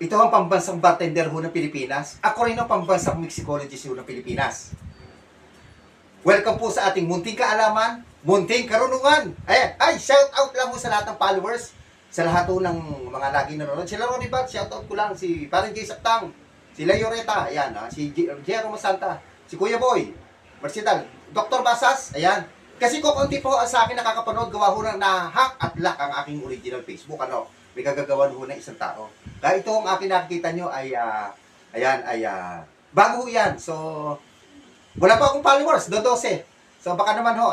Ito ang pambansang bartender ho ng Pilipinas. Ako rin ang pambansang mixicologist ho ng Pilipinas. Welcome po sa ating munting kaalaman, munting karunungan. Ay, shout out lang po sa lahat ng followers, sa lahat po ng mga laging nanonood. Sila Ronnie Bat, shout out ko lang, si Parang Jay Saptang, si Leo Reta, ayan, si Jero Masanta, si Kuya Boy, Marcidal, Dr. Basas, ayan. Kasi ko konti po sa akin nakakapanood, gawa ho ng na-hack at lock ang aking original Facebook, ano. May kagagawan ho ng isang tao. Kaya ito ang akin nakikita nyo ay, bago ho yan. So, wala pa akong followers, 12. So baka naman ho,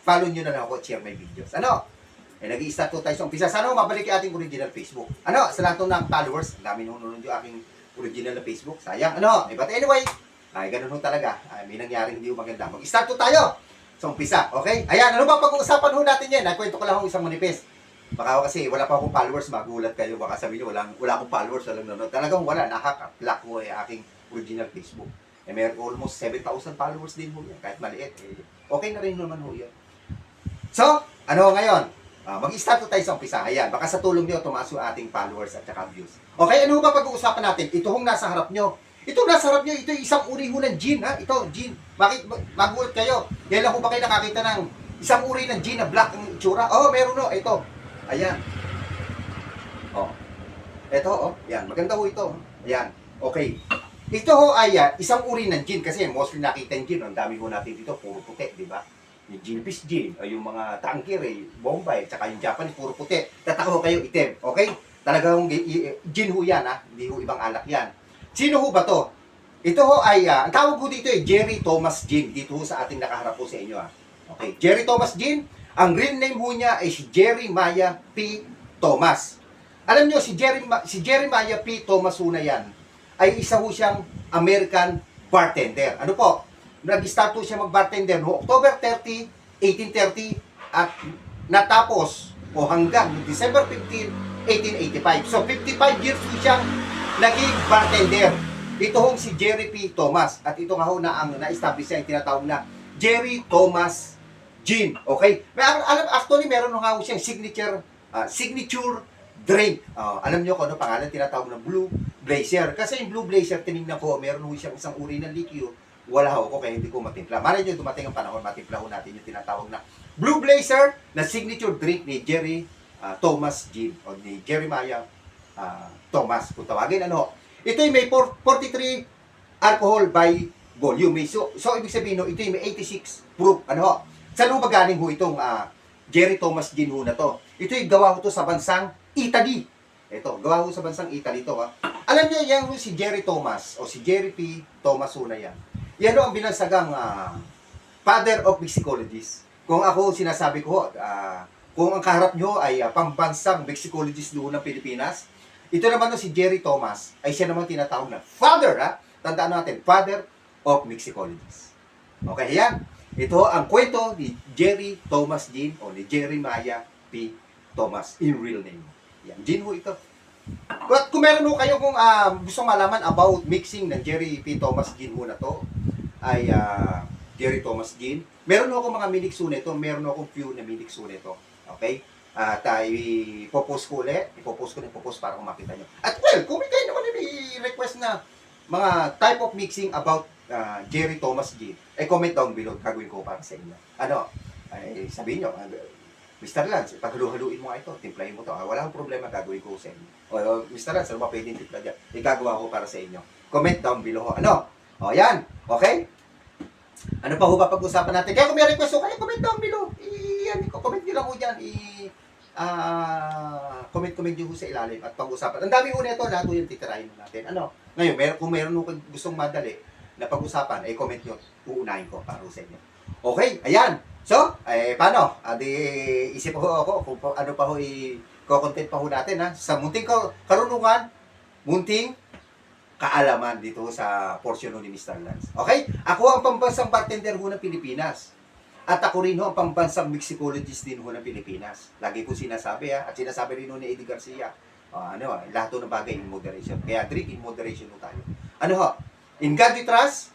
follow nyo na lang ako, share my videos. Ano? Nag-i-start po tayo sa umpisa. Sana ho, mabalik yung ating original Facebook. Ano? Sa lahat ng followers, ang dami nung nunod yung aking original na Facebook. Sayang, ano? But anyway, ganun ho talaga. May nangyaring hindi ho maganda. Mag-start po tayo sa umpisa, okay? Ayan, ano ba pag-uusapan ho natin yan? Kwento ko lang ho isang manifest. Baka kasi wala pa akong followers, magulat kayo. Baka sabihin nyo, wala akong followers, walang nanonood. Talagang wala, nahack, block ho aking original Facebook. Meron almost 7,000 followers din ho yan, kahit maliit. Okay na rin naman ho yan. So, ano ngayon? Mag-start tayo sa umpisa. Ayan, baka sa tulong nyo, tumaas yung ating followers at saka views. Okay, ano ba pag-uusapan natin? Ito hong nasa harap nyo. Ito nasa harap nyo, ito yung isang uri ho ng gin, ha? Ito, gin. Bakit magulat kayo? Yan lang ho ba kayo nakakita ng isang uri ng gin na black ang itsura? Oh, meron ho, ito. Ayan. Oh. Ito, oh. Yan, maganda ho ito. Ayan. Okay. Ito ho ay isang uri ng gin kasi mostly nakita yung gin. Ang dami ho natin dito, puro puti, di ba? Yung Gin-Fizz gin, yung mga Tanqueray, Bombay, tsaka yung Japanese, puro puti. Tataka ho kayo, itim, okay? Talagang gin ho yan, ha? Hindi ho ibang alak yan. Sino ho ba to? Ito ho ay, ang tawag ho dito ay Jerry Thomas Gin. Dito ho sa ating nakaharap po sa inyo, ha? Okay, Jerry Thomas Gin. Ang real name ho niya ay si Jerry Maya P. Thomas. Alam nyo, si Jerry Maya P. Thomas ho na yan ay isa ho siyang American bartender. Ano po? Nag-start po siya mag-bartender no October 30, 1830 at natapos o hanggang December 15, 1885. So 55 years po siyang naging bartender. Ito hong si Jerry P. Thomas at ito nga ho na ang na-establish niya yung tinatawag na Jerry Thomas Gin. Okay? Actually, meron nga ho siyang signature drink. Alam niyo kung ano pangalan tinatawag ng Blue Blazer. Kasi yung Blue Blazer, tinignan ko, meron ho siyang isang uri ng liquor. Wala ho ko, kaya hindi ko matimpla. Malay nyo, dumating ang panahon, matimpla ho natin yung tinatawag na Blue Blazer na signature drink ni Jerry Thomas Gin o ni Jerry Maya Thomas. Kung tawagin, ano. Ito ay may 43 alcohol by volume. So ibig sabihin, no, ito ay may 86 proof. Ano ho? Saan ho ba galing ho itong Jerry Thomas Gin ho na to? Ito ay gawa ho to sa bansang Italy. Ito, gawa ho sa bansang Italy to, ha. Alam niyo, yan ho si Jerry Thomas o si Jerry P. Thomas ho na yan. Yan ho ang binansagang father of mixicologist. Kung ako sinasabi ko, kung ang kaharap nyo ay pambansang mixicologist doon ng Pilipinas, ito naman ho si Jerry Thomas ay siya naman tinatawag na father, ha. Tandaan natin, father of mixicologist. Okay, yan. Ito ang kwento ni Jerry Thomas Gin o ni Jerry Maya P. Thomas in real name. Yan, gin ho ito. But kung meron ho kayo kung gusto malaman about mixing ng Jerry P. Thomas Gin ho na to, ay Jerry Thomas Gin. Meron ho akong mga minixo nito, meron ho akong few na minixo nito. Okay? At ipopost ko ulit, ipopost para kung makita nyo. At well, kung may kayo naman i-request na mga type of mixing about Jerry Thomas Gin, ay comment down below, gagawin ko para sa inyo. Ano? Ay sabihin nyo, Mr. Lance, paghalu-haluin mo nga ito, timplahin mo ito. Wala akong problema, gagawin ko sa inyo. O, Mr. Lance, ano ba pwedeng timpla dyan? Igagawa ko para sa inyo. Comment down below. Ano? O, yan. Okay? Ano pa ho ba pag-usapan natin? Kaya kung may request ho, kaya comment down below. Comment nyo lang ho dyan. Comment nyo ho sa ilalim at pag-usapan. Ang dami ho nito, lahat ho yung titirahin natin. Ano? Ngayon, kung meron ho gustong madali na pag-usapan, ay comment nyo, uunahin ko para sa inyo. Okay? Ayan. So, paano? Isip ho ako kung ano pa ho i-content pa ho natin, ha? Sa munting karunungan, munting kaalaman dito sa portion ni Mr. Lance. Okay? Ako ang pambansang bartender ho ng Pilipinas. At ako rin ho ang pambansang mixicologist din ho ng Pilipinas. Lagi ko sinasabi, ha? At sinasabi rin ho ni Eddie Garcia. Lahat ho ng bagay in moderation. Kaya drink in moderation ho tayo. Ano ho? In God we trust.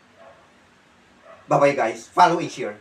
Bye-bye guys. Follow and share.